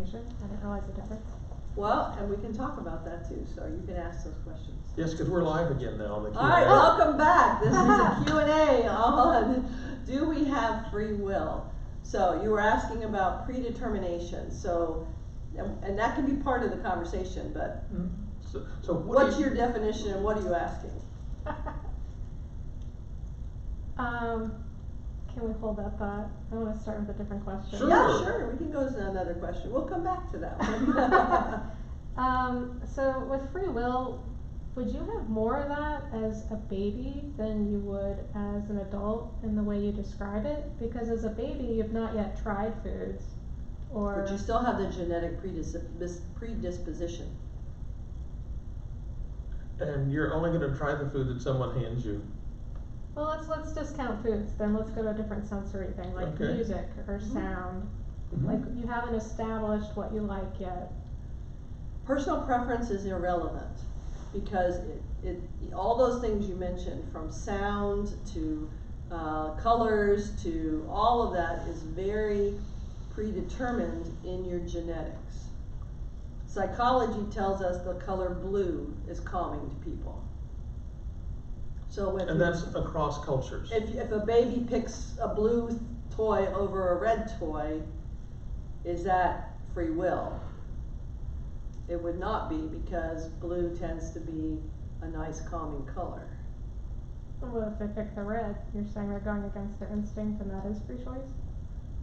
predetermination? I didn't realize the difference. Well, and we can talk about that too, so you can ask those questions. Yes, because we're live again now on the Q&A. All right, welcome back. This is a Q&A on do we have free will? So you were asking about predetermination. So, and that can be part of the conversation, but so what's your definition and what are you asking? Can we hold that thought? I want to start with a different question. Sure. Yeah, sure. We can go to another question. We'll come back to that one. So with free will, would you have more of that as a baby than you would as an adult in the way you describe it? Because as a baby, you've not yet tried foods, or. But you still have the genetic predisposition. And you're only going to try the food that someone hands you. Well, let's discount foods. Then let's go to a different sensory thing, like music or sound. Like you haven't established what you like yet. Personal preference is irrelevant because all those things you mentioned, from sound to colors to all of that, is very predetermined in your genetics. Psychology tells us the color blue is calming to people. So and that's across cultures. If a baby picks a blue toy over a red toy, is that free will? It would not be, because blue tends to be a nice calming color. Well, if they pick the red, you're saying they're going against their instinct and that is free choice?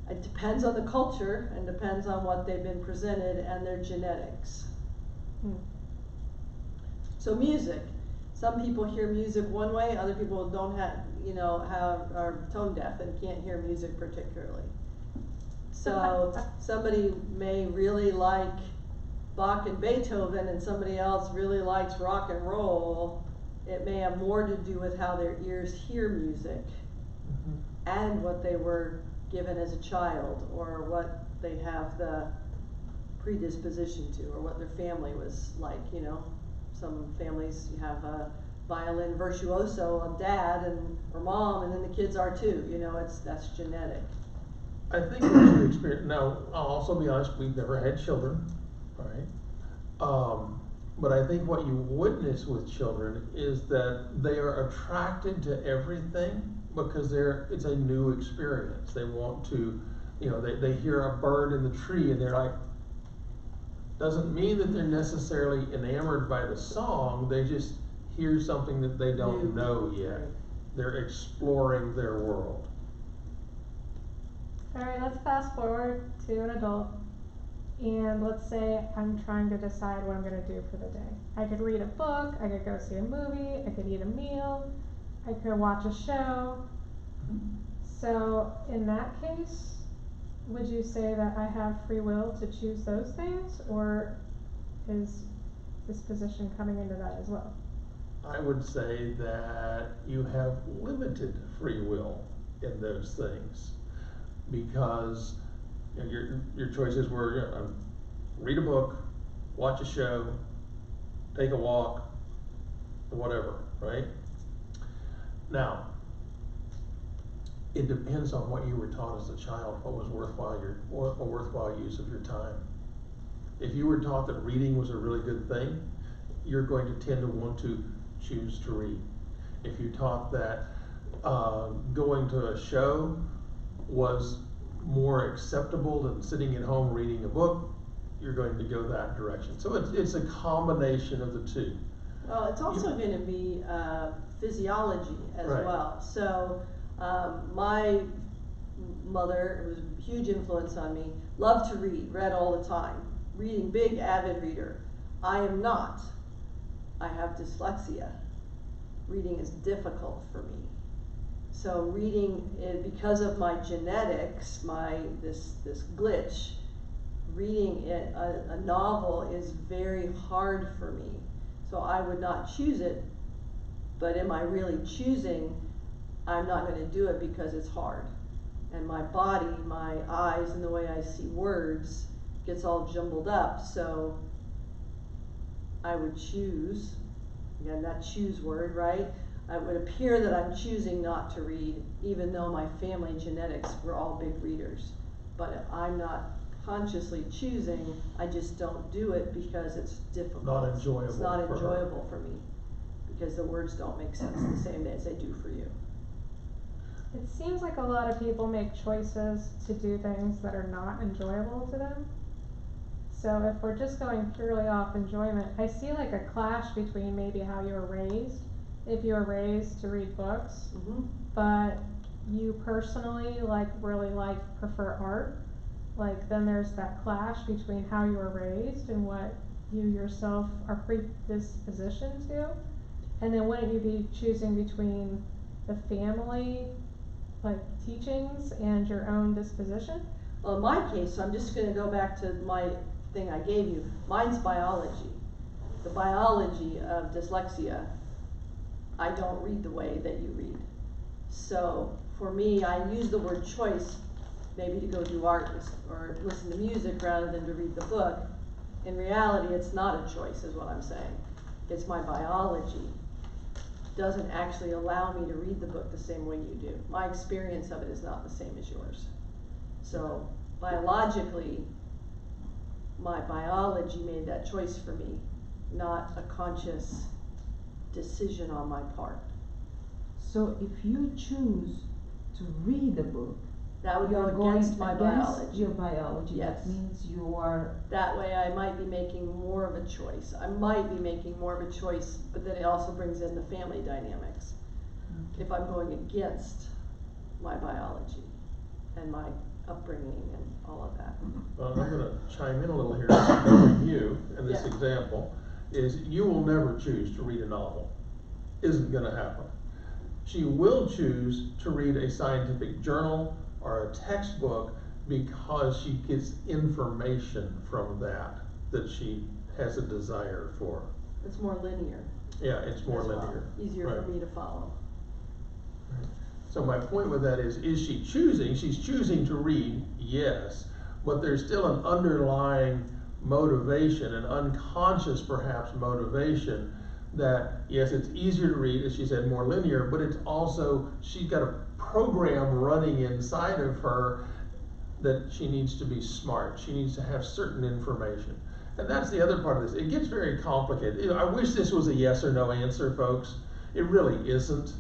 It depends on the culture and depends on what they've been presented and their genetics. So music. Some people hear music one way, other people don't have, are tone deaf and can't hear music particularly. So somebody may really like Bach and Beethoven and somebody else really likes rock and roll. It may have more to do with how their ears hear music and what they were given as a child, or what they have the predisposition to, or what their family was like. Some families, you have a violin virtuoso, a dad or mom, and then the kids are too. That's genetic. I think what you experience, now I'll also be honest, we've never had children, right? But I think what you witness with children is that they are attracted to everything because it's a new experience. They want to, they hear a bird in the tree and they're like, doesn't mean that they're necessarily enamored by the song, they just hear something that they don't know yet. They're exploring their world. All right, let's fast forward to an adult, and let's say I'm trying to decide what I'm going to do for the day. I could read a book, I could go see a movie, I could eat a meal, I could watch a show. So in that case, would you say that I have free will to choose those things, or is disposition coming into that as well? I would say that you have limited free will in those things, because your choices were read a book, watch a show, take a walk, whatever, right? Now, it depends on what you were taught as a child, what was a worthwhile use of your time. If you were taught that reading was a really good thing, you're going to tend to want to choose to read. If you taught that going to a show was more acceptable than sitting at home reading a book, you're going to go that direction. So it's a combination of the two. Well, it's also going to be physiology as well. So my mother was a huge influence on me, loved to read, read all the time, reading, big avid reader. I am not. I have dyslexia. Reading is difficult for me. So reading, because of my genetics, this glitch, reading a novel is very hard for me. So I would not choose it, but am I really choosing? I'm not going to do it because it's hard. And my body, my eyes, and the way I see words gets all jumbled up. So I would choose, again, that choose word, right? It would appear that I'm choosing not to read, even though my family genetics were all big readers. But I'm not consciously choosing, I just don't do it because it's difficult. Not enjoyable It's not for her. enjoyable for me, because the words don't make sense the same as they do for you. It seems like a lot of people make choices to do things that are not enjoyable to them. So if we're just going purely off enjoyment, I see like a clash between maybe how you were raised. If you were raised to read books, but you personally really prefer art, like then there's that clash between how you were raised and what you yourself are predispositioned to. And then wouldn't you be choosing between the family teachings and your own disposition? Well, in my case, so I'm just gonna go back to my thing I gave you. Mine's biology. The biology of dyslexia, I don't read the way that you read. So for me, I use the word choice maybe to go do art or listen to music rather than to read the book. In reality, it's not a choice is what I'm saying. It's my biology doesn't actually allow me to read the book the same way you do. My experience of it is not the same as yours. So biologically, my biology made that choice for me, not a conscious decision on my part. So if you choose to read a book, That would you're go going against my biology. your biology. Yes. That means you are. That way I might be making more of a choice. I might be making more of a choice, but then it also brings in the family dynamics. If I'm going against my biology and my upbringing and all of that. Well, I'm gonna chime in a little here, knowing you, and this Yeah. example, is you will never choose to read a novel. Isn't gonna happen. She will choose to read a scientific journal or a textbook because she gets information from that she has a desire for. It's more linear. Yeah, it's more as well. linear. Easier Right. for me to follow. Right. So my point with that is she choosing? She's choosing to read, yes, but there's still an underlying motivation, an unconscious perhaps motivation that, yes, it's easier to read, as she said, more linear, but it's also, she's got a program running inside of her that she needs to be smart. She needs to have certain information. And that's the other part of this. It gets very complicated. I wish this was a yes or no answer, folks. It really isn't.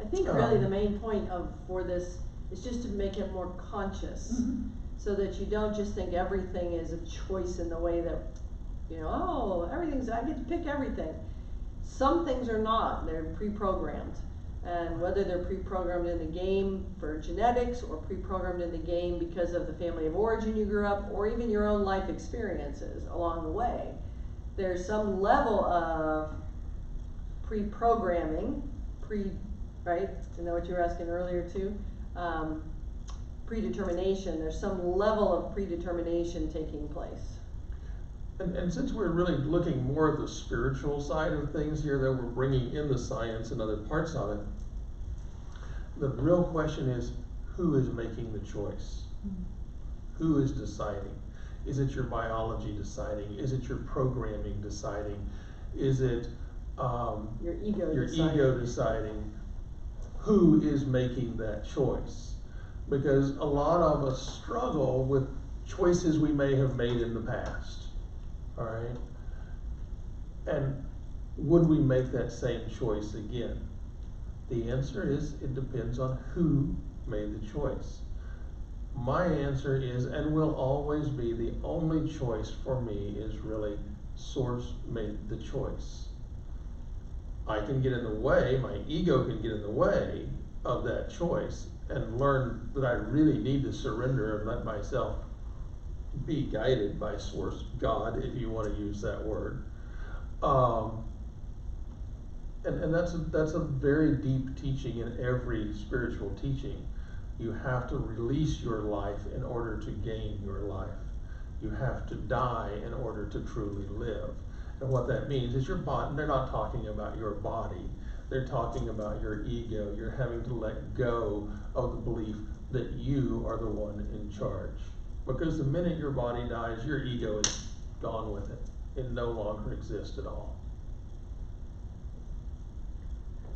I think really the main point for this is just to make it more conscious, so that you don't just think everything is a choice in the way that, I get to pick everything. Some things are not, they're pre-programmed. And whether they're pre-programmed in the game for genetics or pre-programmed in the game because of the family of origin you grew up, or even your own life experiences along the way, there's some level of pre-programming, right? You know what you were asking earlier too? Predetermination, there's some level of predetermination taking place. And since we're really looking more at the spiritual side of things here, that we're bringing in the science and other parts of it, the real question is, who is making the choice? Who is deciding? Is it your biology deciding? Is it your programming deciding? Is it Your ego deciding? Who is making that choice? Because a lot of us struggle with choices we may have made in the past. All right, and would we make that same choice again? The answer is it depends on who made the choice. My answer is, and will always be, the only choice for me is really Source made the choice. I can get in the way, my ego can get in the way of that choice and learn that I really need to surrender and let myself be guided by Source, God, if you want to use that word. And that's a very deep teaching in every spiritual teaching. You have to release your life in order to gain your life. You have to die in order to truly live. And what that means is your body, they're not talking about your body, they're talking about your ego. You're having to let go of the belief that you are the one in charge. Because the minute your body dies, your ego is gone with it. It no longer exists at all.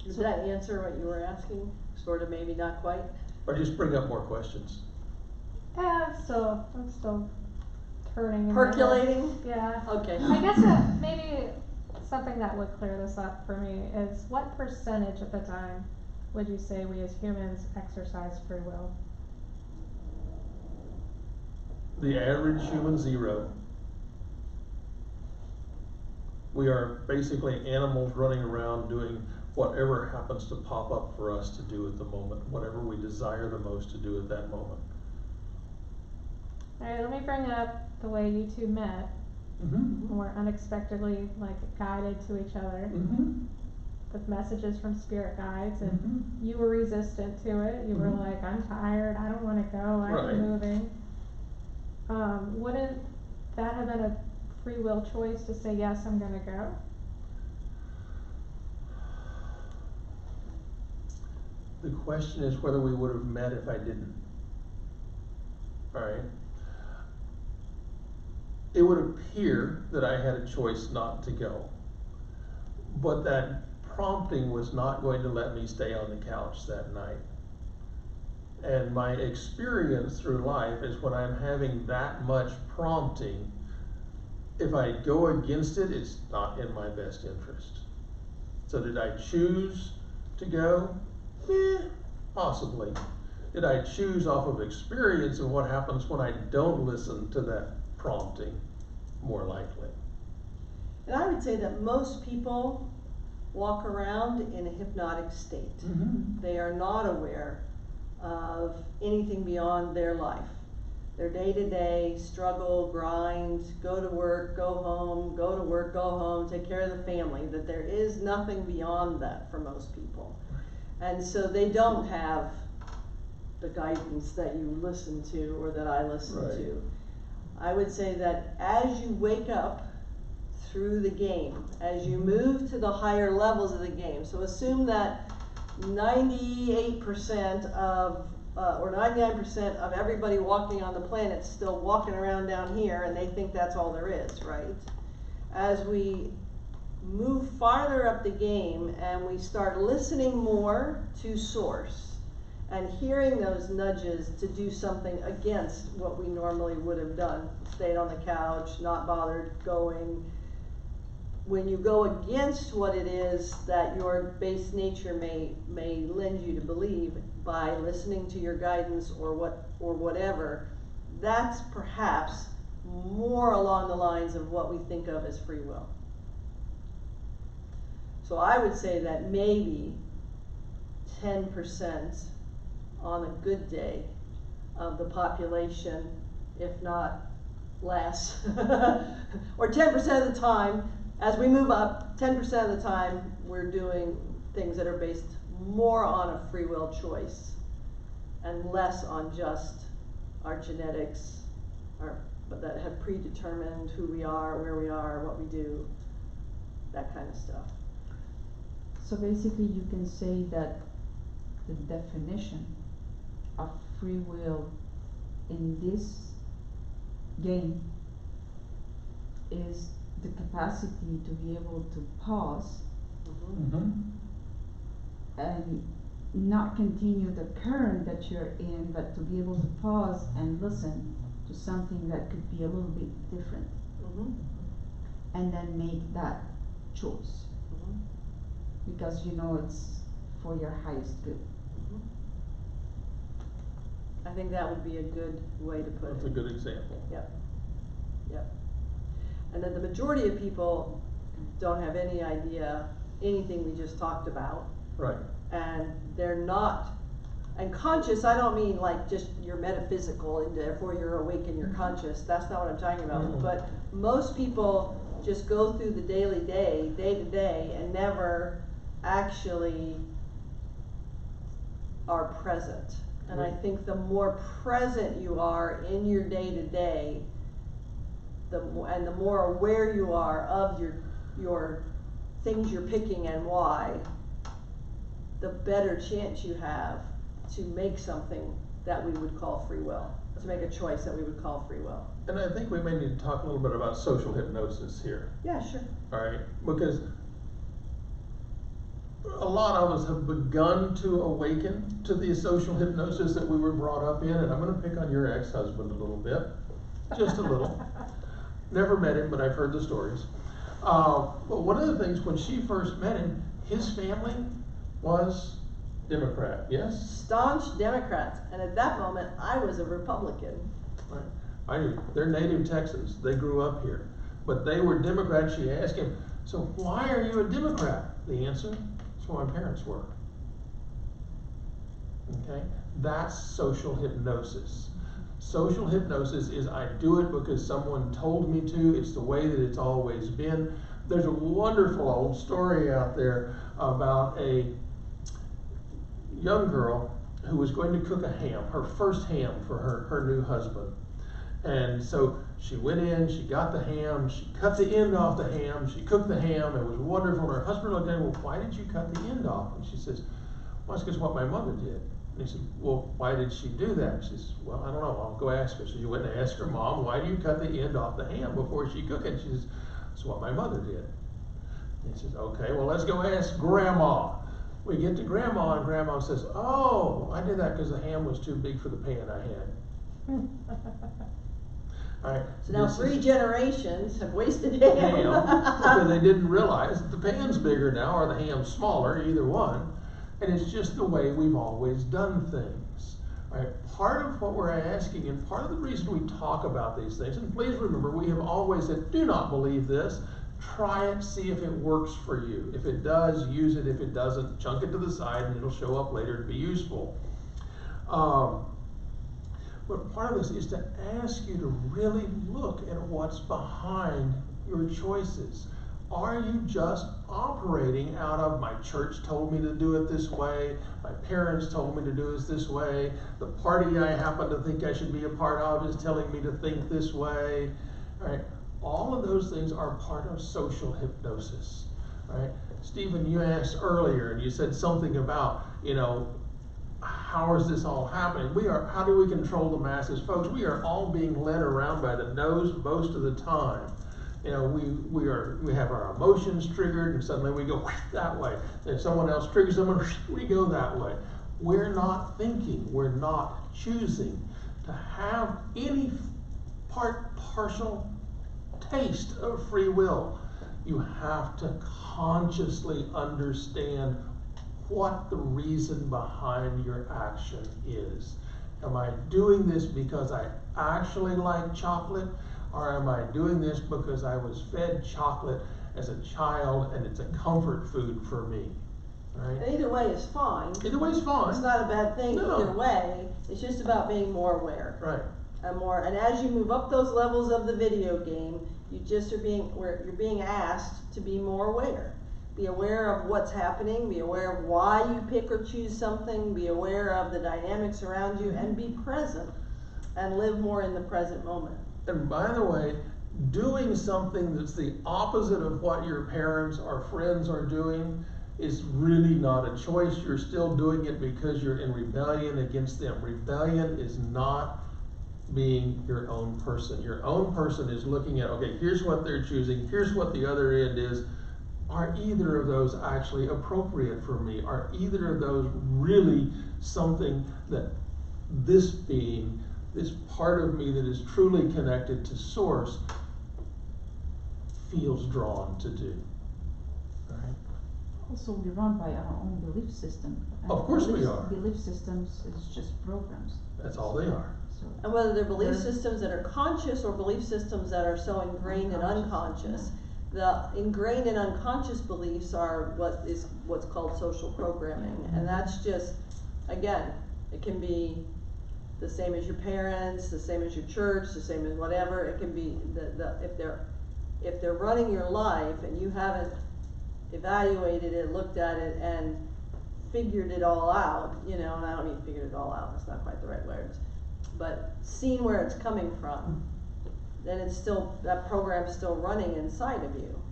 Does that answer what you were asking? Sort of, maybe not quite? Or just bring up more questions. I'm still turning in my head. Percolating? Yeah. Okay. I guess that maybe something that would clear this up for me is what percentage of the time would you say we as humans exercise free will? The average human, 0. We are basically animals running around doing whatever happens to pop up for us to do at the moment, whatever we desire the most to do at that moment. Alright, let me bring up the way you two met. Mm-hmm. And were unexpectedly like guided to each other Mm-hmm. with messages from spirit guides, and Mm-hmm. you were resistant to it. You were Mhm. like, I'm tired, I don't wanna go, I'm Right. moving. Wouldn't that have been a free will choice to say, yes, I'm gonna go? The question is whether we would have met if I didn't. Alright? It would appear that I had a choice not to go. But that prompting was not going to let me stay on the couch that night. And my experience through life is when I'm having that much prompting, if I go against it, it's not in my best interest. So did I choose to go? Possibly. Did I choose off of experience of what happens when I don't listen to that prompting? More likely. And I would say that most people walk around in a hypnotic state. Mm-hmm. They are not aware of anything beyond their life. Their day-to-day struggle, grind, go to work, go home, go to work, go home, take care of the family, that there is nothing beyond that for most people. And so they don't have the guidance that you listen to or that I listen Right. to. I would say that as you wake up through the game, as you move to the higher levels of the game, so assume that 98% of or 99% of everybody walking on the planet is still walking around down here and they think that's all there is, right? As we move farther up the game and we start listening more to source and hearing those nudges to do something against what we normally would have done, stayed on the couch, not bothered going. When you go against what it is that your base nature may lend you to believe by listening to your guidance or whatever, that's perhaps more along the lines of what we think of as free will. So I would say that maybe 10% on a good day of the population, if not less, or 10% of the time, as we move up, 10% of the time, we're doing things that are based more on a free will choice and less on just our genetics, but that have predetermined who we are, where we are, what we do, that kind of stuff. So basically you can say that the definition of free will in this game is the capacity to be able to pause Mm-hmm. Mm-hmm. and not continue the current that you're in, but to be able to pause and listen to something that could be a little bit different, Mm-hmm. and then make that choice Mm-hmm. because you know it's for your highest good. I think that would be a good way to put That's it. a good example. Yep. Yep. And then the majority of people don't have any idea anything we just talked about, Right. and they're not, and conscious, I don't mean like just you're metaphysical and therefore you're awake and you're conscious, that's not what I'm talking about, Mhm. but most people just go through the daily day to day, and never actually are present. And I Right. think the more present you are in your day to day, the more aware you are of your things you're picking and why, the better chance you have to make something that we would call free will, to make a choice that we would call free will. And I think we may need to talk a little bit about social hypnosis here. Yeah, sure. All right, because a lot of us have begun to awaken to the social hypnosis that we were brought up in, and I'm going to pick on your ex-husband a little bit. just a little. Never met him, but I've heard the stories. But one of the things, when she first met him, his family was Democrat, yes? Staunch Democrats, and at that moment, I was a Republican. Right. They're native Texans, they grew up here. But they were Democrats. She asked him, so why are you a Democrat? The answer, that's what my parents were. Okay, that's social hypnosis. Social hypnosis is I do it because someone told me to. It's the way that it's always been. There's a wonderful old story out there about a young girl who was going to cook a ham, her first ham for her new husband. And so she went in, she got the ham, she cut the end off the ham, she cooked the ham, it was wonderful. And her husband looked at her, well, why did you cut the end off? And she says, well, it's because what my mother did. And he said, well, why did she do that? She says, well, I don't know, I'll go ask her. So she went and asked her mom, why do you cut the end off the ham before she cooked it? She says, that's what my mother did. And he says, okay, well, let's go ask Grandma. We get to Grandma, and Grandma says, oh, I did that because the ham was too big for the pan I had. All right, So now 3 generations have wasted ham. because they didn't realize that the pan's bigger now or the ham's smaller, either one. And it's just the way we've always done things. All right, part of what we're asking, and part of the reason we talk about these things, and please remember, we have always said, do not believe this. Try it, see if it works for you. If it does, use it. If it doesn't, chunk it to the side and it'll show up later to be useful. But part of this is to ask you to really look at what's behind your choices. Are you just operating out of my church told me to do it this way, my parents told me to do it this way, the party I happen to think I should be a part of is telling me to think this way? All right, all of those things are part of social hypnosis. All right, Stephen, you asked earlier and you said something about, how is this all happening? How do we control the masses? Folks, we are all being led around by the nose most of the time. We have our emotions triggered and suddenly we go that way. If someone else triggers someone, we go that way. We're not thinking, we're not choosing to have any partial taste of free will. You have to consciously understand what the reason behind your action is. Am I doing this because I actually like chocolate, or am I doing this because I was fed chocolate as a child and it's a comfort food for me? Right? And either way is fine. Either way is fine. It's not a bad thing either way. It's just about being more aware. Right. And as you move up those levels of the video game, you're being asked to be more aware. Be aware of what's happening, be aware of why you pick or choose something, be aware of the dynamics around you, and be present and live more in the present moment. And by the way, doing something that's the opposite of what your parents or friends are doing is really not a choice. You're still doing it because you're in rebellion against them. Rebellion is not being your own person. Your own person is looking at, okay, here's what they're choosing, here's what the other end is. Are either of those actually appropriate for me? Are either of those really something that this being, this part of me that is truly connected to Source, feels drawn to do? Right? Also, we run by our own belief system. And Of course we are. Belief systems is just programs. That's all they are. So And whether they're belief systems that are conscious or belief systems that are so ingrained and unconscious. The ingrained and unconscious beliefs are what's called social programming, and that's just, again, it can be the same as your parents, the same as your church, the same as whatever. It can be if they're running your life and you haven't evaluated it, looked at it, and figured it all out, and I don't mean figured it all out. That's not quite the right words, but seen where it's coming from. Then that program's still running inside of you.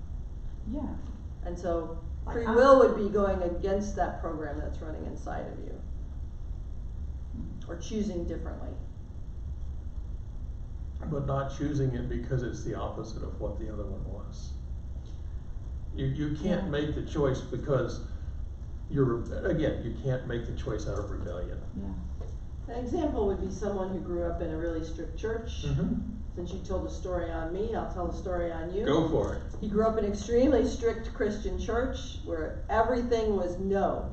yeah, And so Like free will would be going against that program that's running inside of you. Or choosing differently. But not choosing it because it's the opposite of what the other one was. You can't make the choice because you can't make the choice out of rebellion. yeah. An example would be someone who grew up in a really strict church. Mm-hmm. Since you told the story on me, I'll tell the story on you. Go for it. He grew up in an extremely strict Christian church where everything was no.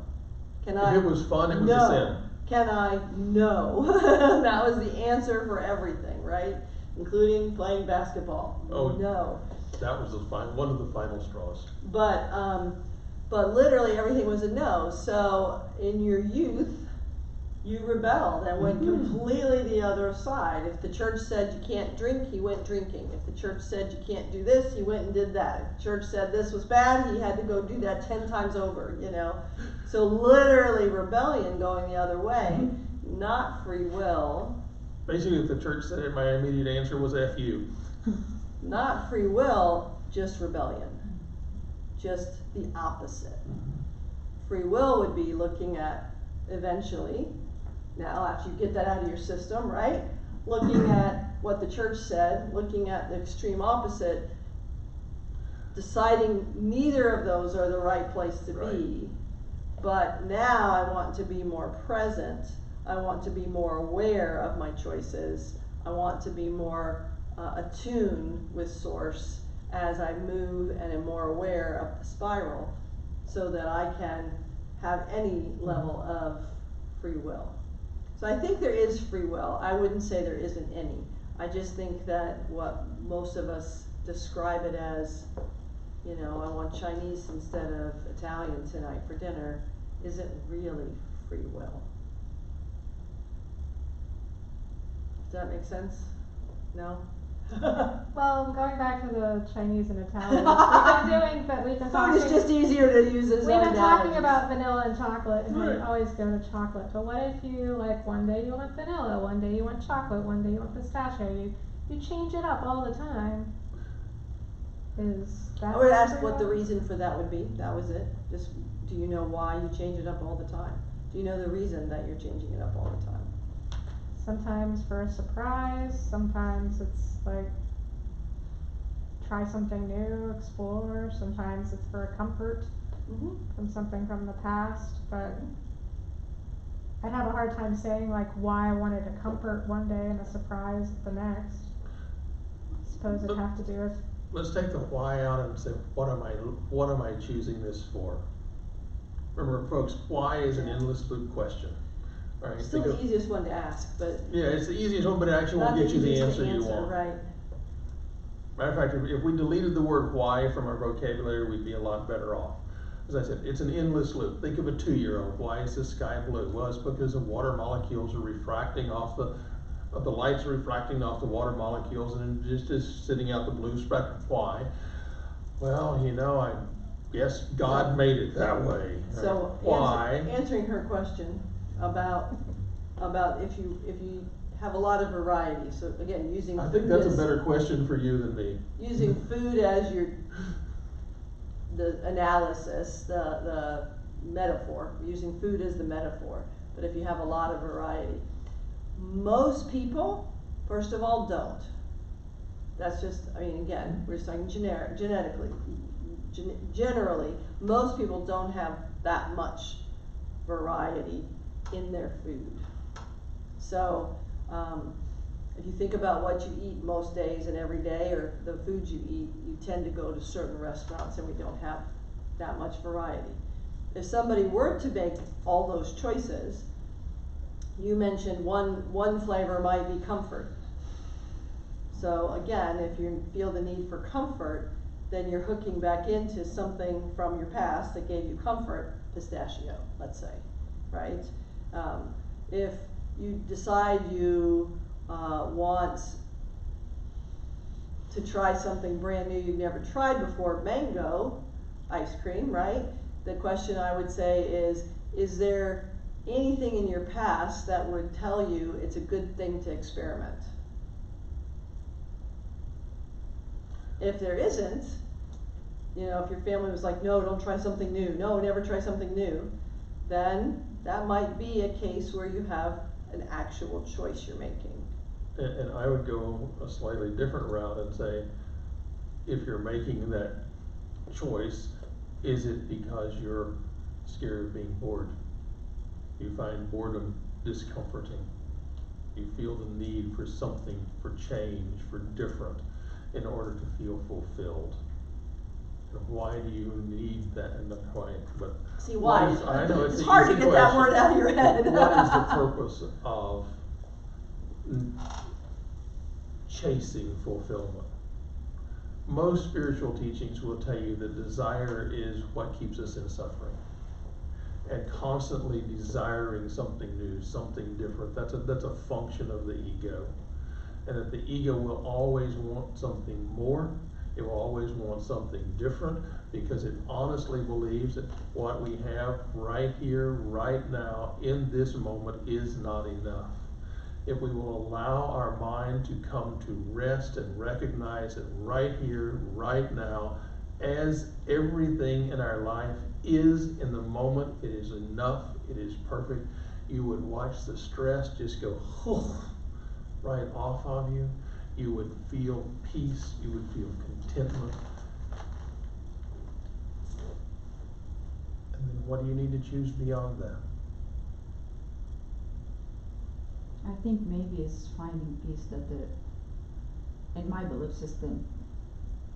Can I? If it was fun, it was no. a sin. Can I? No. That was the answer for everything, right? Including playing basketball. Oh. No. That was one of the final straws. But literally everything was a no. So in your youth, you rebelled and went completely the other side. If the church said you can't drink, he went drinking. If the church said you can't do this, he went and did that. If the church said this was bad, he had to go do that 10 times over, you know. So literally rebellion going the other way, not free will. Basically, if the church said it, my immediate answer was F you. Not free will, just rebellion. Just the opposite. Free will would be looking at eventually, now after you get that out of your system, right? Looking at what the church said, looking at the extreme opposite, deciding neither of those are the right place to be. But now I want to be more present. I want to be more aware of my choices. I want to be more attuned with source as I move and am more aware of the spiral so that I can have any level of free will. So I think there is free will. I wouldn't say there isn't any. I just think that what most of us describe it as, you know, I want Chinese instead of Italian tonight for dinner, isn't really free will. Does that make sense? No? Well, going back to the Chinese and Italian, we've been Food is just easier to use as we've been talking analogies. about vanilla and chocolate, and Right. we always go to chocolate. But what if you, like, one day you want vanilla, one day you want chocolate, one day you want pistachio? You change it up all the time. Is that? I would ask free what the will? reason for that would be. That was it. Just, do you know why you change it up all the time? Do you know the reason that you're changing it up all the time? Sometimes for a surprise, sometimes it's like try something new, explore, sometimes it's for a comfort Mm-hmm. from something from the past, but I'd have a hard time saying like why I wanted a comfort one day and a surprise the next. I suppose it'd have to do with Let's take the why out and say, what am I choosing this for? Remember, folks, why is an endless loop question. All right, Still think the of- easiest one to ask, but Yeah, it's the easiest one, but it actually not won't get you the easiest answer to you want. Right. Matter of fact, if we deleted the word why from our vocabulary, we'd be a lot better off. As I said, it's an endless loop. Think of a 2-year-old. Why is the sky blue? Well, it's because the water molecules are refracting off the lights are refracting off the water molecules and just is sitting out the blue spectrum. Why? Well, you know, I guess God made it that way. So Why? answering her question about if you have a lot of variety. So again, using I think food that's a as, better question for you than me. using food as the analysis, the metaphor, using food as the metaphor. But if you have a lot of variety, most people, first of all, don't. That's just, I mean, again, we're just talking genetically. Generally, most people don't have that much variety in their food. So, if you think about what you eat most days and every day, or the foods you eat, you tend to go to certain restaurants and we don't have that much variety. If somebody were to make all those choices, you mentioned one flavor might be comfort. So again, if you feel the need for comfort, then you're hooking back into something from your past that gave you comfort, pistachio, let's say, right? If you decide you want to try something brand new you've never tried before, mango ice cream, right? The question I would say is there anything in your past that would tell you it's a good thing to experiment? If there isn't, you know, if your family was like, no, don't try something new, no, never try something new, then that might be a case where you have an actual choice you're making. And I would go a slightly different route and say, if you're making that choice, is it because you're scared of being bored? You find boredom discomforting. You feel the need for something, for change, for different, in order to feel fulfilled. And why do you need that? And why? But See, why? I know it's It's an hard to easy get that question. word out of your head. What is the purpose of chasing fulfillment? Most spiritual teachings will tell you that desire is what keeps us in suffering. And constantly desiring something new, something different, that's a function of the ego. And that the ego will always want something more, it will always want something different, because it honestly believes that what we have right here, right now, in this moment is not enough. If we will allow our mind to come to rest and recognize that right here, right now, as everything in our life is in the moment, it is enough, it is perfect, you would watch the stress just go right off of you. You would feel peace, you would feel contentment. And then what do you need to choose beyond that? I think maybe it's finding peace that in my belief system,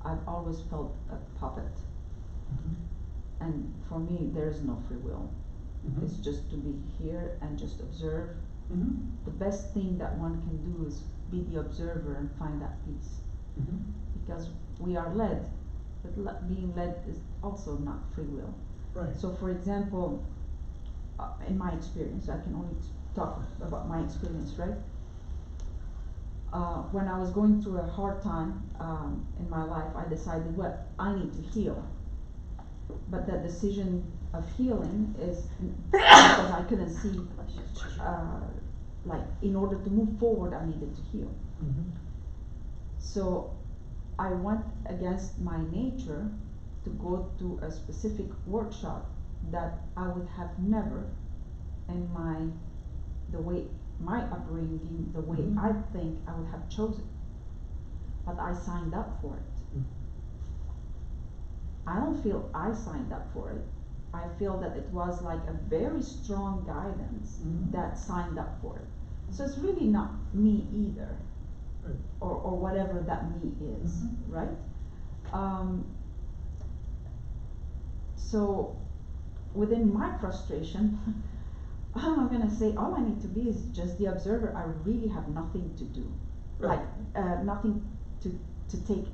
I've always felt a puppet. Mm-hmm. And for me, there is no free will. Mm-hmm. It's just to be here and just observe. Mm-hmm. The best thing that one can do is be the observer and find that peace. Mm-hmm. Because we are led, but being led is also not free will. Right. So for example, in my experience, I can only talk about my experience, right? When I was going through a hard time in my life, I decided, well, I need to heal. But that decision of healing is because I couldn't see, like, in order to move forward, I needed to heal. Mm-hmm. So I went against my nature to go to a specific workshop that I would have never, in the way my upbringing, the way Mm-hmm. I think I would have chosen. But I signed up for it. Mm-hmm. I don't feel I signed up for it. I feel that it was like a very strong guidance Mm-hmm. that signed up for it. So it's really not me either, Right. or whatever that me is, Mm-hmm. right? So within my frustration, I'm gonna say all I need to be is just the observer. I really have nothing to do, Right. like nothing to take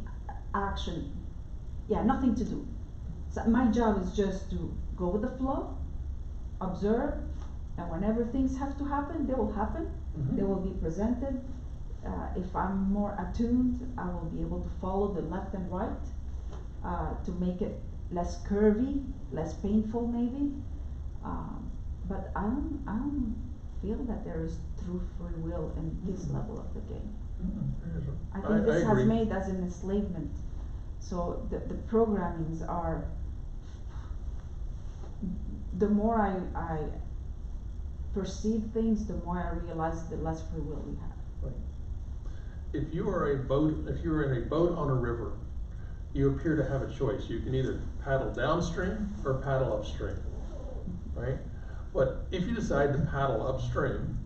action. Yeah, nothing to do. So my job is just to go with the flow, observe, and whenever things have to happen, they will happen. Mm-hmm. They will be presented. If I'm more attuned, I will be able to follow the left and right to make it less curvy, less painful maybe. But I don't feel that there is true free will in this Mm-hmm. level of the game. Mm-hmm. I think this has agree. made us an enslavement. So the programmings are, the more I perceive things, the more I realize the less free will we have. Right. If you are in a boat on a river, you appear to have a choice. You can either paddle downstream or paddle upstream, right? But if you decide to paddle upstream,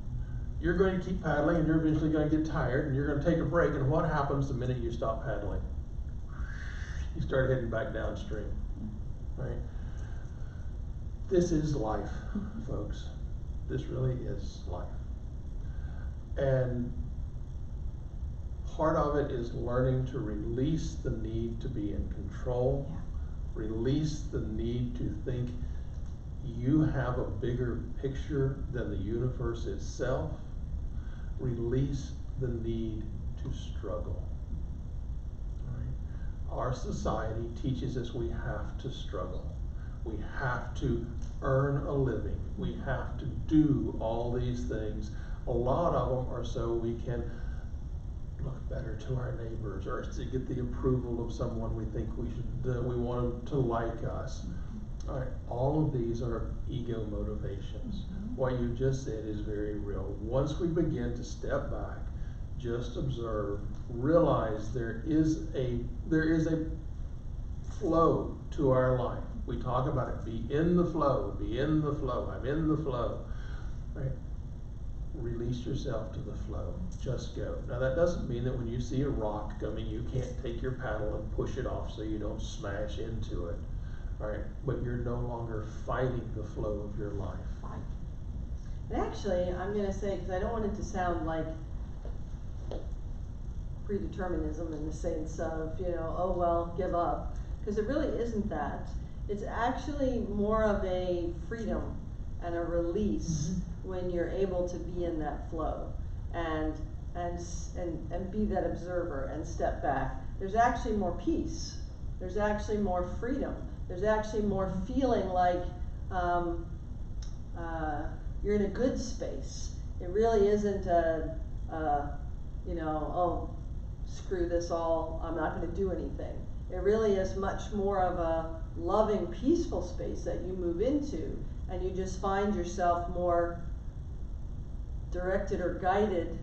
you're going to keep paddling and you're eventually going to get tired and you're going to take a break, and what happens the minute you stop paddling? You start heading back downstream, right? This is life, folks. This really is life. And part of it is learning to release the need to be in control, Yeah. release the need to think you have a bigger picture than the universe itself, release the need to struggle. Right? Our society teaches us we have to struggle. We have to earn a living. We have to do all these things. A lot of them are so we can look better to our neighbors, or to get the approval of someone we think we should, we want them to like us. All right, all of these are ego motivations. Mm-hmm. What you just said is very real. Once we begin to step back, just observe, realize there is a flow to our life. We talk about it, be in the flow, be in the flow, I'm in the flow. Right? release yourself to the flow. Just go. Now that doesn't mean that when you see a rock coming, you can't take your paddle and push it off so you don't smash into it. All right, but you're no longer fighting the flow of your life. And actually, I'm going to say, because I don't want it to sound like predeterminism in the sense of, you know, oh well, give up, because it really isn't that. It's actually more of a freedom and a release when you're able to be in that flow and be that observer and step back. There's actually more peace. There's actually more freedom. There's actually more feeling like you're in a good space. It really isn't a you know, oh, screw this all, I'm not going to do anything. It really is much more of a loving, peaceful space that you move into, and you just find yourself more directed or guided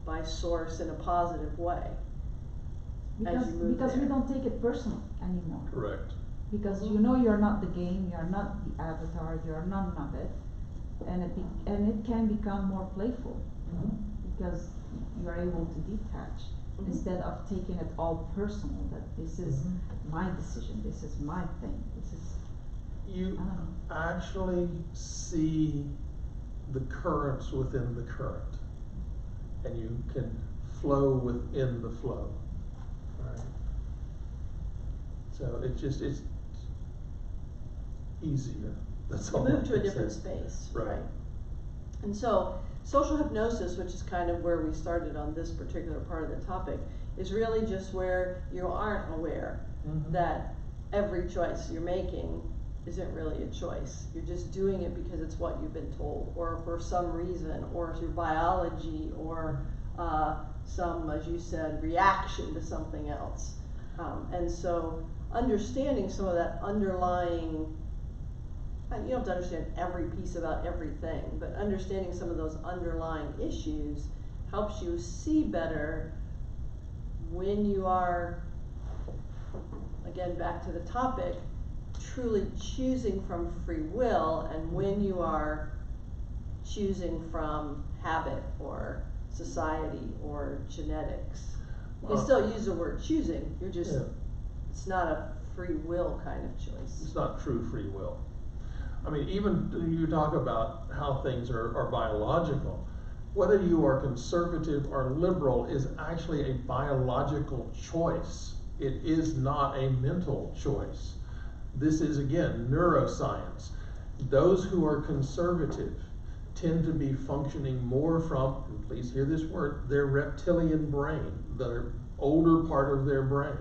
by Source in a positive way. Because, we don't take it personal anymore. Correct. Because you know you're not the game, you're not the avatar, you're none of it, and it can become more playful because you're able to detach instead of taking it all personal. That this is my decision, this is my thing, this is. You actually see the currents within the current, and you can flow within the flow. Right. So it's easier. That's all. Move to a different space. Right. And so social hypnosis, which is kind of where we started on this particular part of the topic, is really just where you aren't aware that every choice you're making isn't really a choice. You're just doing it because it's what you've been told, or for some reason, or through biology, or some, as you said, reaction to something else. And so understanding some of that underlying, you don't have to understand every piece about everything, but understanding some of those underlying issues helps you see better when you are, again, back to the topic, truly choosing from free will, and when you are choosing from habit or society or genetics. You can still use the word choosing, you're just, it's not a free will kind of choice. It's not true free will. I mean, even you talk about how things are biological. Whether you are conservative or liberal is actually a biological choice. It is not a mental choice. This is, again, neuroscience. Those who are conservative tend to be functioning more from, and please hear this word, their reptilian brain, the older part of their brain.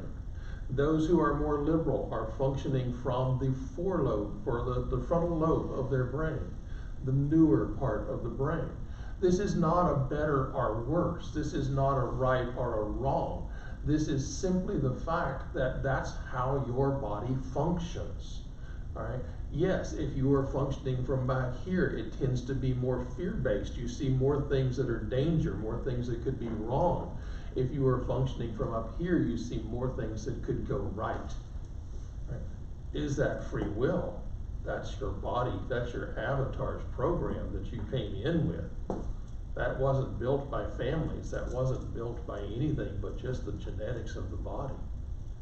Those who are more liberal are functioning from the forelobe, or the frontal lobe of their brain, the newer part of the brain. This is not a better or worse. This is not a right or a wrong. This is simply the fact that that's how your body functions. All right. Yes, if you are functioning from back here, it tends to be more fear-based. You see more things that are danger, more things that could be wrong. If you are functioning from up here, you see more things that could go right. Right. Is that free will? That's your body, that's your avatar's program that you came in with. That wasn't built by families, that wasn't built by anything but just the genetics of the body.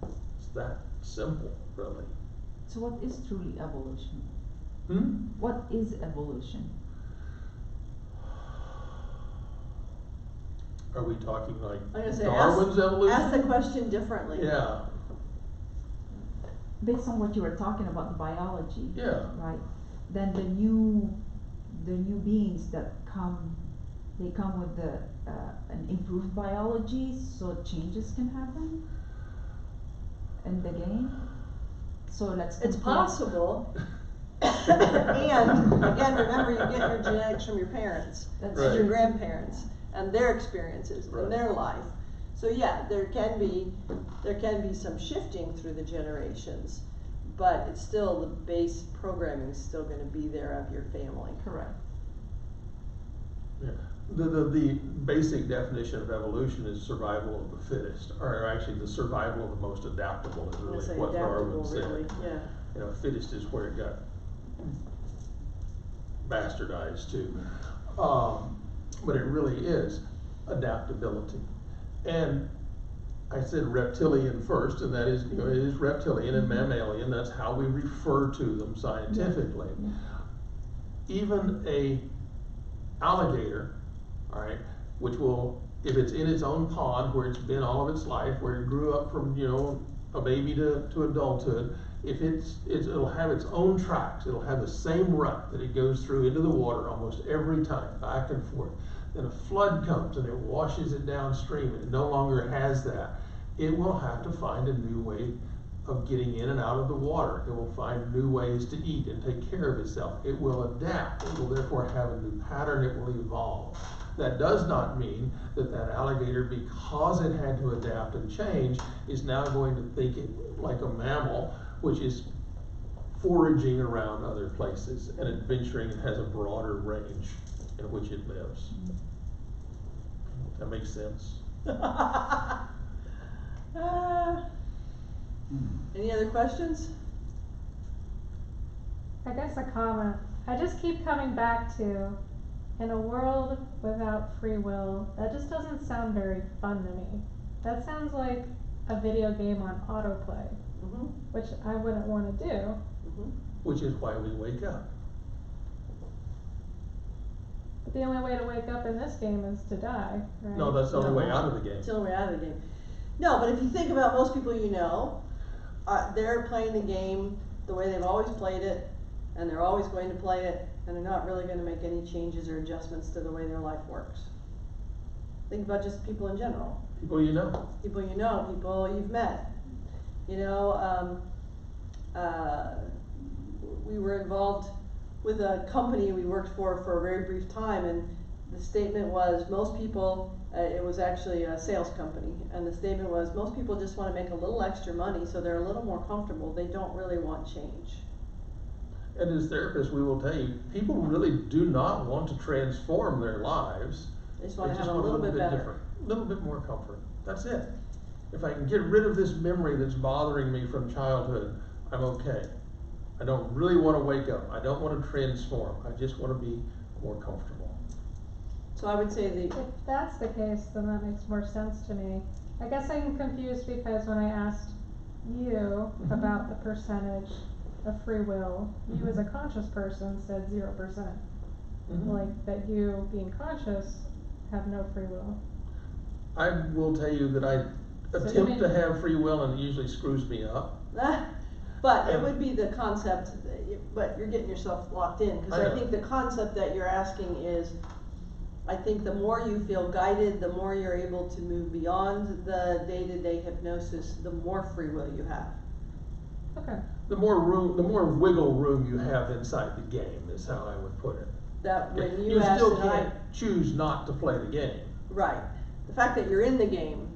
It's that simple, really. So what is truly evolution? What is evolution? Are we talking like I'm gonna say, Darwin's evolution? Ask the question differently. Yeah. Based on what you were talking about, the biology, Yeah. right? Then the new beings that come, they come with an improved biology, so changes can happen in the game. So let's. It's possible. And again, remember, you get your genetics from your parents and your grandparents and their experiences and their life. So yeah, there can be some shifting through the generations, but it's still, the base programming is still going to be there of your family. Correct. Yeah. The basic definition of evolution is survival of the fittest, or actually the survival of the most adaptable is really what Darwin said. Really, yeah. You know, fittest is where it got bastardized to. but it really is adaptability. And I said reptilian first, and that is, you know, it is reptilian and mammalian. That's how we refer to them scientifically. Even a alligator, all right, which will, if it's in its own pond where it's been all of its life, where it grew up from, you know, a baby to adulthood, if it'll have its own tracks. It'll have the same rut that it goes through into the water almost every time, back and forth. Then a flood comes and it washes it downstream, and it no longer has that. It will have to find a new way of getting in and out of the water. It will find new ways to eat and take care of itself. It will adapt. It will therefore have a new pattern. It will evolve. That does not mean that that alligator, because it had to adapt and change, is now going to think it like a mammal, which is foraging around other places and adventuring and has a broader range in which it lives. That makes sense? Any other questions? I guess a comment. I just keep coming back to, in a world without free will, that just doesn't sound very fun to me. That sounds like a video game on autoplay, which I wouldn't want to do. Which is why we wake up. But the only way to wake up in this game is to die, right? No, that's the only way out of the game. It's the only way out of the game. No, but if you think about most people you know, they're playing the game the way they've always played it, and they're always going to play it, and they're not really going to make any changes or adjustments to the way their life works. Think about just people in general. People you know. People you know, people you've met. You know, we were involved with a company we worked for a very brief time, and the statement was most people, it was actually a sales company, and the statement was most people just want to make a little extra money so they're a little more comfortable. They don't really want change. And as therapists, we will tell you, people really do not want to transform their lives. They just want to They have a little bit better. different, a little bit more comfort. That's it. If I can get rid of this memory that's bothering me from childhood, I'm okay. I don't really want to wake up. I don't want to transform. I just want to be more comfortable. So I would say If that's the case, then that makes more sense to me. I guess I'm confused because when I asked you about the percentage of free will, you as a conscious person said 0%. Like that you being conscious have no free will. I will tell you that I attempt to have free will, and it usually screws me up. But it would be the concept, but you're getting yourself locked in, because I think the concept that you're asking is, I think the more you feel guided, the more you're able to move beyond the day-to-day hypnosis, the more free will you have. Okay. The more room, the more wiggle room you have inside the game is how I would put it. That when You asked still and can't choose not to play the game. Right. The fact that you're in the game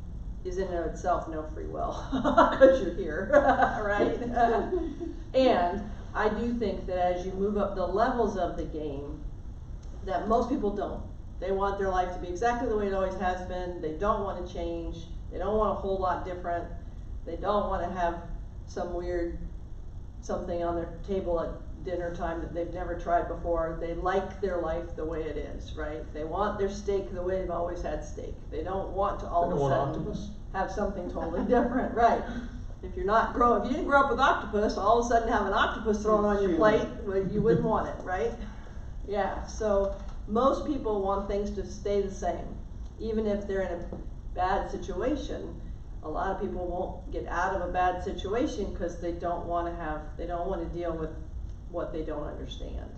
is in and of itself no free will, because you're here, right? And I do think that as you move up the levels of the game, that most people don't. They want their life to be exactly the way it always has been. They don't want to change. They don't want a whole lot different. They don't want to have some weird something on their table at dinner time that they've never tried before. They like their life the way it is, right? They want their steak the way they've always had steak. They don't want to all of a sudden have something totally different, right? If you didn't grow up with octopus, all of a sudden have an octopus thrown on your plate, well, you wouldn't want it, right? Yeah, so most people want things to stay the same. Even if they're in a bad situation, a lot of people won't get out of a bad situation because they don't want to deal with what they don't understand.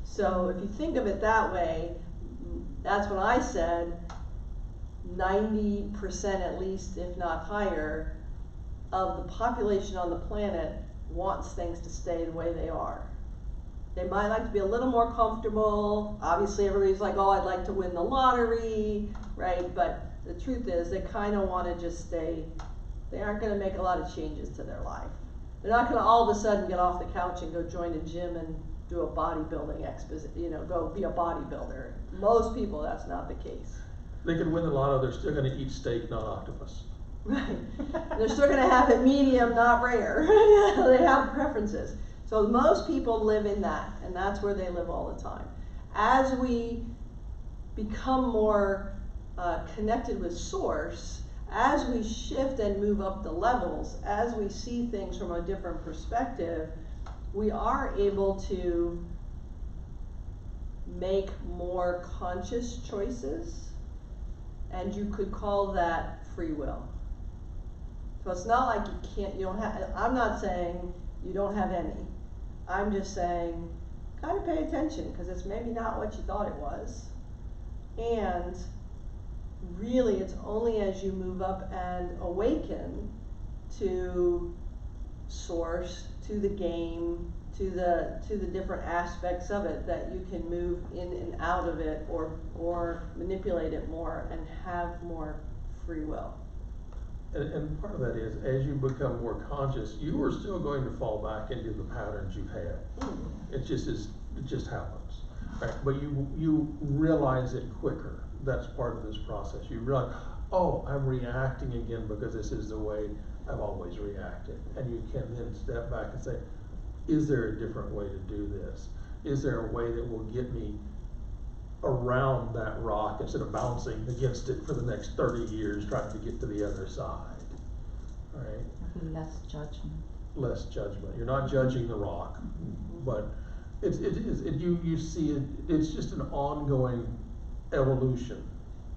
So if you think of it that way, that's when I said 90% at least, if not higher, of the population on the planet wants things to stay the way they are. They might like to be a little more comfortable. Obviously everybody's like, oh, I'd like to win the lottery, right? But the truth is they kind of want to just stay. They aren't going to make a lot of changes to their life. They're not going to all of a sudden get off the couch and go join a gym and do a bodybuilding go be a bodybuilder. Most people, that's not the case. They could win the lotto, they're still going to eat steak, not octopus. Right. They're still going to have it medium, not rare. They have preferences. So most people live in that, and that's where they live all the time. As we become more connected with source, as we shift and move up the levels, as we see things from a different perspective, we are able to make more conscious choices, and you could call that free will. So it's not like you don't have, I'm not saying you don't have any. I'm just saying, kind of pay attention, because it's maybe not what you thought it was. And really, it's only as you move up and awaken to source, to the game, to the different aspects of it, that you can move in and out of it, or manipulate it more and have more free will. And part of that is, as you become more conscious, you are still going to fall back into the patterns you've had. It just happens, right? But you realize it quicker. That's part of this process. You realize, oh, I'm reacting again because this is the way I've always reacted. And you can then step back and say, is there a different way to do this? Is there a way that will get me around that rock instead of bouncing against it for the next 30 years trying to get to the other side, right? Less judgment. Less judgment. You're not judging the rock, but you see it, it's just an ongoing evolution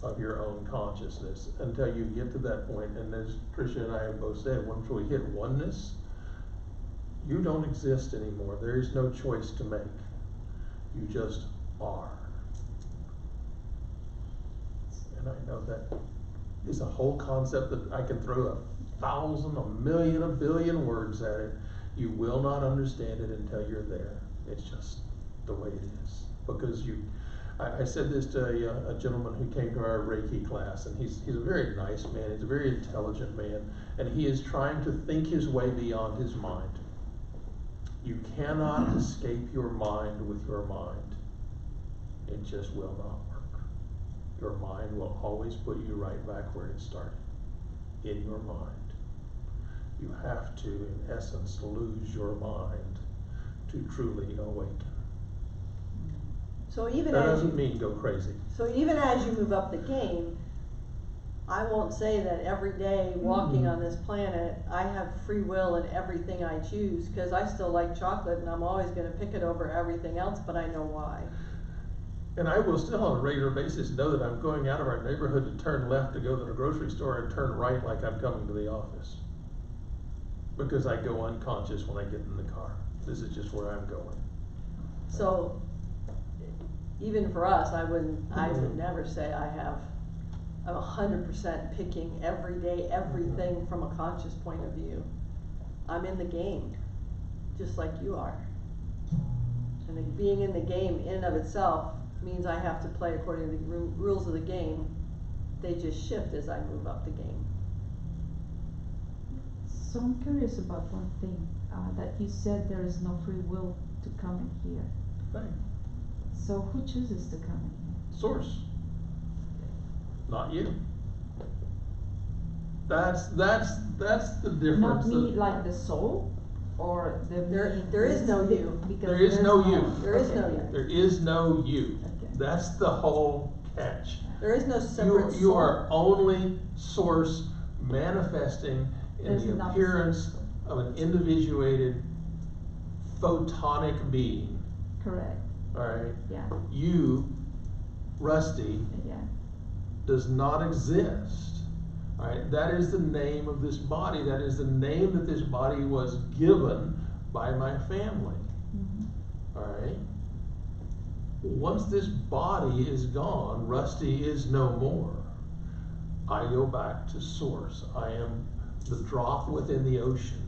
of your own consciousness until you get to that point. And as Tricia and I have both said, once we hit oneness, you don't exist anymore. There is no choice to make. You just are. And I know that is a whole concept that I can throw 1,000, 1,000,000, 1,000,000,000 words at it. You will not understand it until you're there. It's just the way it is. Because I said this to a gentleman who came to our Reiki class, and he's a very nice man, he's a very intelligent man, and he is trying to think his way beyond his mind. You cannot escape your mind with your mind. It just will not work. Your mind will always put you right back where it started, in your mind. You have to, in essence, lose your mind to truly awaken. So even That as doesn't you, mean go crazy. so even as you move up the game, I won't say that every day walking on this planet, I have free will in everything I choose, because I still like chocolate and I'm always going to pick it over everything else, but I know why. And I will still on a regular basis know that I'm going out of our neighborhood to turn left to go to the grocery store and turn right like I'm coming to the office. Because I go unconscious when I get in the car. This is just where I'm going. So even for us, I would never say I'm 100% picking every day, everything from a conscious point of view. I'm in the game, just like you are. And being in the game in and of itself means I have to play according to the rules of the game. They just shift as I move up the game. So I'm curious about one thing, that you said there is no free will to come in here. Right. So who chooses to come in here? Source. Not you. That's the difference. Not me, like the soul, or the There is no you. Because There is no you. There is no you. There is no you. Okay. That's the whole catch. There is no separate soul. You are only source manifesting in There's the not appearance of an individuated photonic being. Correct. Alright? Yeah. You, Rusty, Yeah. does not exist. Alright? That is the name of this body. That is the name that this body was given by my family. Mm-hmm. Alright? Once this body is gone, Rusty is no more. I go back to source. I am the drop within the ocean.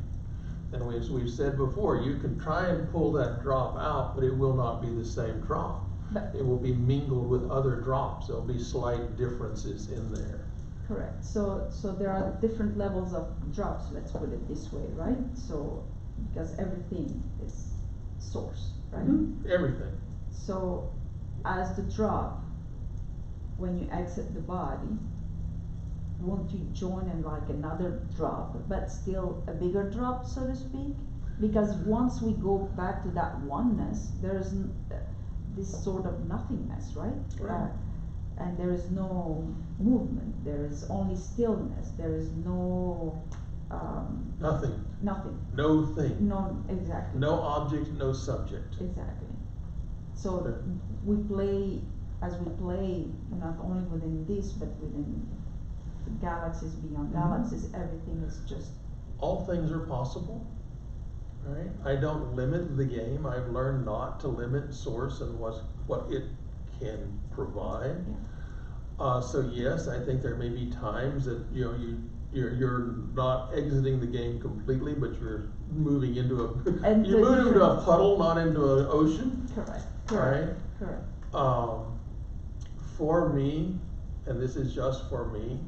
And as we've said before, you can try and pull that drop out, but it will not be the same drop. But It will be mingled with other drops. There'll be slight differences in there. correct. So there are different levels of drops, let's put it this way, right? So because everything is source, right? Everything. So as the drop, when you exit the body, won't you join in like another drop, but still a bigger drop, so to speak? Because once we go back to that oneness, there's this sort of nothingness, right? Right. and there is no movement, there is only stillness, there is no, Nothing, nothing, no thing, no, exactly. no object, no subject. Exactly. So Okay. we play, as we play, not only within this, but within the galaxies, beyond galaxies, everything is just, All things are possible, right? I don't limit the game. I've learned not to limit source and what it can provide. yeah. So yes, I think there may be times that, you know, you're not exiting the game completely, but you're moving into And you're the moving into a difference- puddle, not into an ocean. Correct, Right. correct. For me, and this is just for me,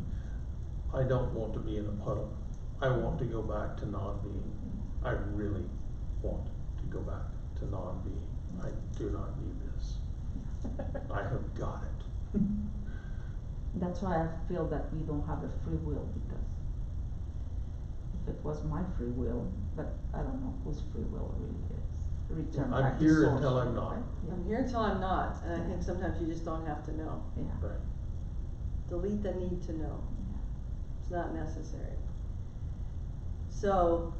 I don't want to be in a puddle. I want to go back to non-being. I really want to go back to non-being. I do not need this. I have got it. That's why I feel that we don't have a free will, because if it was my free will, but I don't know whose free will it really is. Return I'm back to here source, until I'm not. right? I'm here till I'm not, and I think sometimes you just don't have to know. Yeah, yeah, Right. Delete the need to know. yeah. It's not necessary. So,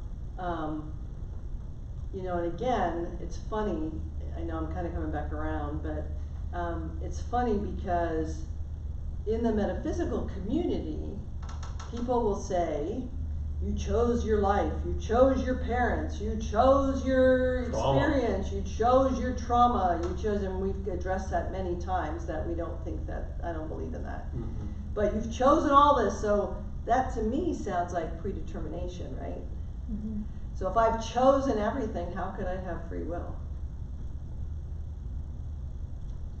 you know, and again, it's funny, I know I'm kind of coming back around, but it's funny because in the metaphysical community, people will say, you chose your life, you chose your parents, you chose your Trauma. experience, you chose your trauma, you chose, and we've addressed that many times, that we don't think that, I don't believe in that. But you've chosen all this, so that to me sounds like predetermination, right? Mhm. So if I've chosen everything, how could I have free will?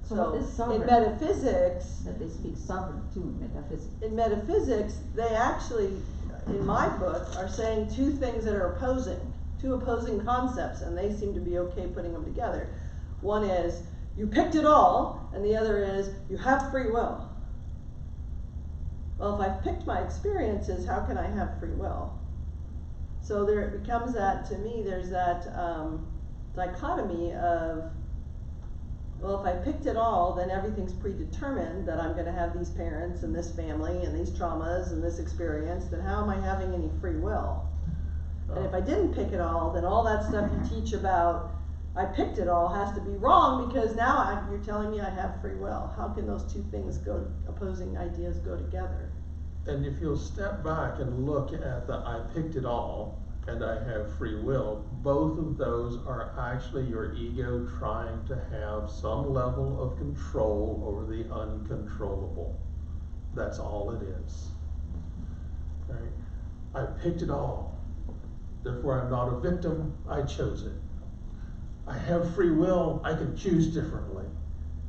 So what is in sovereign? metaphysics, That they speak sovereign too, metaphysics. in metaphysics, they actually, in my book, are saying two things that are opposing, two opposing concepts, and they seem to be okay putting them together. One is, you picked it all, and the other is, you have free will. Well, if I've picked my experiences, how can I have free will? So there it becomes that, to me, there's that dichotomy of, well, if I picked it all, then everything's predetermined, that I'm gonna have these parents and this family and these traumas and this experience, then how am I having any free will? And if I didn't pick it all, then all that stuff you teach about, I picked it all, has to be wrong, because now you're telling me I have free will. How can those two things go, opposing ideas go together? And if you'll step back and look at the I picked it all and I have free will, both of those are actually your ego trying to have some level of control over the uncontrollable. That's all it is. Right? I picked it all. Therefore I'm not a victim, I chose it. I have free will, I can choose differently.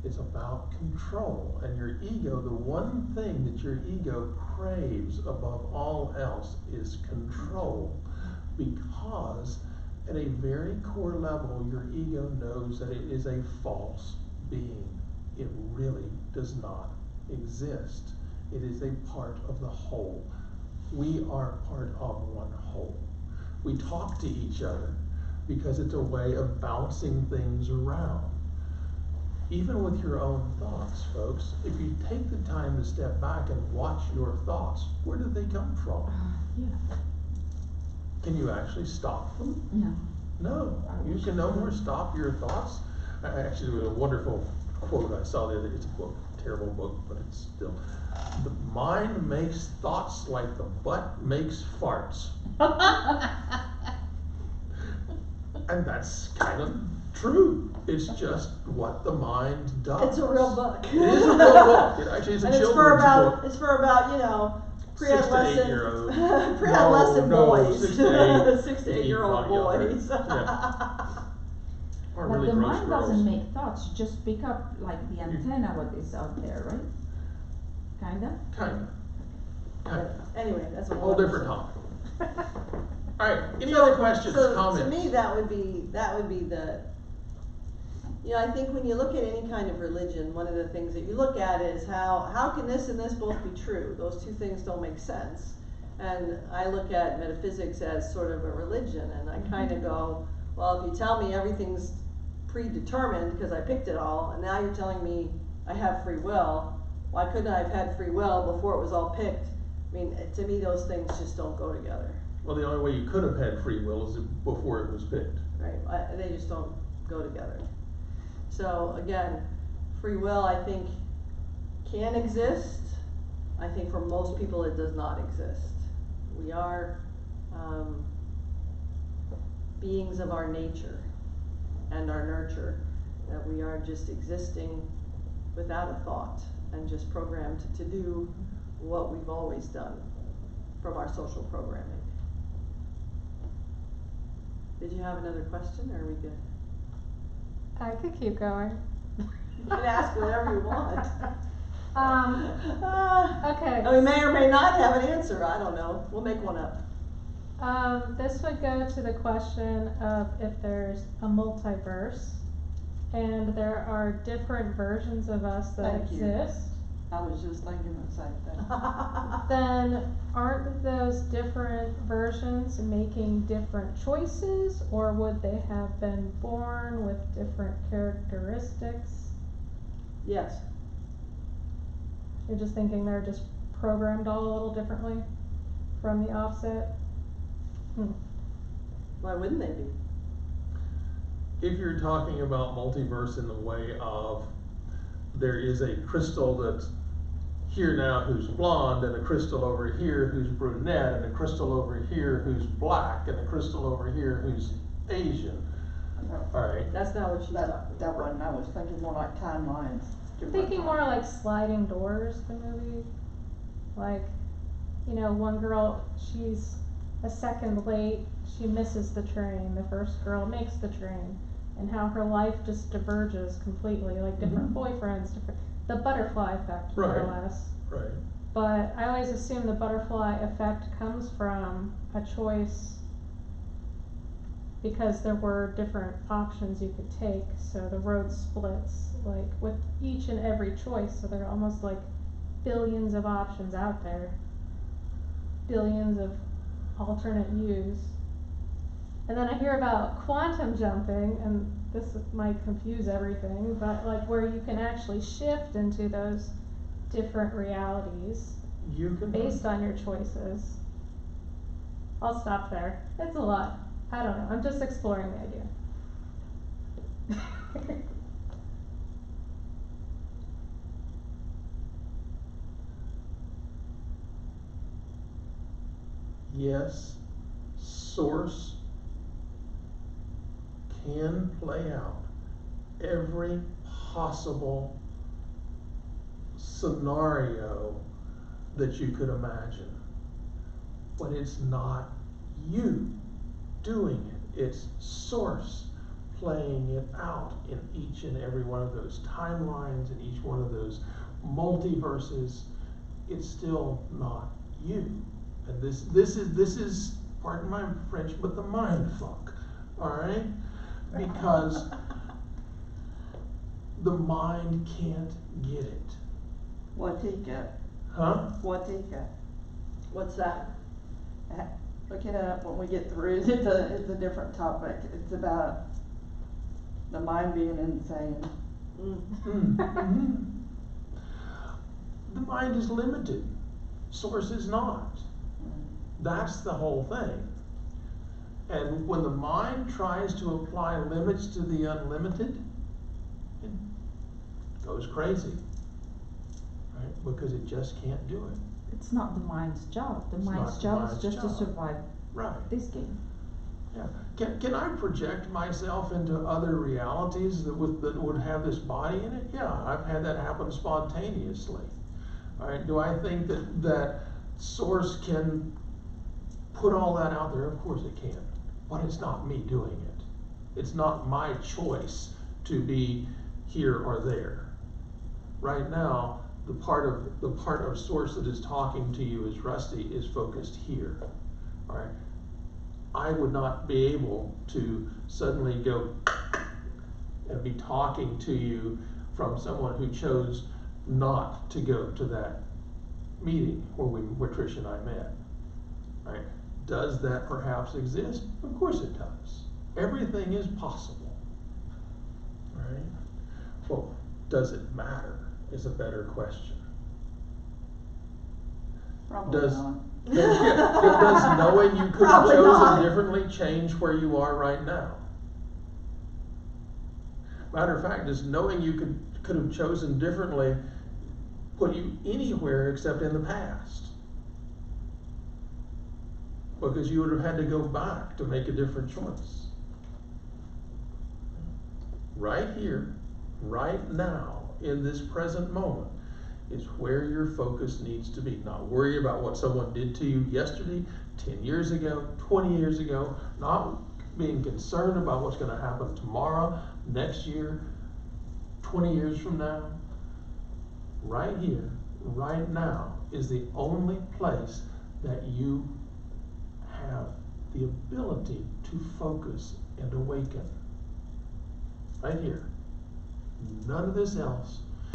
It's about control, and your ego, the one thing that your ego craves above all else is control, because at a very core level, your ego knows that it is a false being. It really does not exist. It is a part of the whole. We are part of one whole. We talk to each other because it's a way of bouncing things around. Even with your own thoughts, folks, if you take the time to step back and watch your thoughts, where did they come from? Yeah. Can you actually stop them? No. No, you can no more stop your thoughts. Actually, there was a wonderful quote I saw the other day. It's a book, terrible book, but it's still. The mind makes thoughts like the butt makes farts. And that's kind of true. It's just what the mind does. It's a real book. It is a real book. It actually is a And children's book. it's for about, you know, 6 to 8 pre-adolescent, year olds. pre-adolescent No, boys. 6 to 8. 6 to 8 year old boys. Yeah. Or But really the gross mind girls. doesn't make thoughts, you just pick up like the antenna what is out there, right? Kinda? Kinda. Anyway, that's a Whole different topic. Alright, any So- other questions, so comments? to me, that would be the, you know, I think when you look at any kind of religion, one of the things that you look at is how can this and this both be true? Those two things don't make sense. And I look at metaphysics as sort of a religion, and I kind of go, well, if you tell me everything's predetermined because I picked it all, and now you're telling me I have free will, why couldn't I have had free will before it was all picked? I mean, to me, those things just don't go together, Well, the only way you could have had free will is before it was picked. right? They just don't go together. So again, free will, I think, can exist. I think for most people it does not exist. We are beings of our nature and our nurture, that we are just existing without a thought and just programmed to do what we've always done from our social programming. Did you have another question, or are we good? I could keep going. You can ask whatever you want. Okay. And we may or may not have an answer, I don't know, we'll make one up. This would go to the question of if there's a multiverse and there are different versions of us that Thank you. exist, I was just thinking the same thing. then aren't those different versions making different choices, or would they have been born with different characteristics? Yes, You're just thinking they're just programmed all a little differently from the offset? why wouldn't they be? If you're talking about multiverse in the way of there is a crystal that's here now who's blonde, and a crystal over here who's brunette, and a crystal over here who's black, and a crystal over here who's Asian. Alright, That's not what she's talking about. That one, I was thinking more like timelines. I'm thinking more like Sliding Doors, the movie. Like, you know, one girl, she's a second late, she misses the train, the first girl makes the train, and how her life just diverges completely, like different boyfriends, the butterfly effect, more or Right. less. right. But I always assume the butterfly effect comes from a choice because there were different options you could take, so the road splits, like with each and every choice, so there are almost like billions of options out there, billions of alternate views. And then I hear about quantum jumping, and this might confuse everything, but like where you can actually shift into those different realities You can. based on your choices. I'll stop there. It's a lot. I don't know. I'm just exploring the idea. Yes, source can play out every possible scenario that you could imagine, but it's not you doing it. It's source playing it out in each and every one of those timelines, in each one of those multiverses. It's still not you. And this is, pardon my French, but the mind fuck, all right? Because the mind can't get it. Watika. Huh? Watika. What's that? Look it up when we get through. It's a different topic. It's about the mind being insane. Mm-hmm. The mind is limited. Source is not. That's the whole thing. And when the mind tries to apply limits to the unlimited, it goes crazy, right? Because it just can't do it. It's not the mind's job. The It's mind's not the job is mind's just job. to survive Right. this game. Yeah. Can I project myself into other realities that would have this body in it? Yeah, I've had that happen spontaneously. All right. Do I think that source can put all that out there? Of course it can, but it's not me doing it. It's not my choice to be here or there. Right now, the part of source that is talking to you as Rusty is focused here. All right. I would not be able to suddenly go and be talking to you from someone who chose not to go to that meeting where Tricia and I met. Right? Does that perhaps exist? Of course it does. Everything is possible. Right? Well, does it matter is a better question. Probably Does, not. does knowing you could have Probably chosen not. differently change where you are right now? Matter of fact, does knowing you could have chosen differently put you anywhere except in the past? Because you would have had to go back to make a different choice. Right here, right now, in this present moment, is where your focus needs to be. Not worry about what someone did to you yesterday, 10 years ago, 20 years ago, not being concerned about what's going to happen tomorrow, next year, 20 years from now. Right here, right now, is the only place that you have the ability to focus and awaken. Right here. None of this else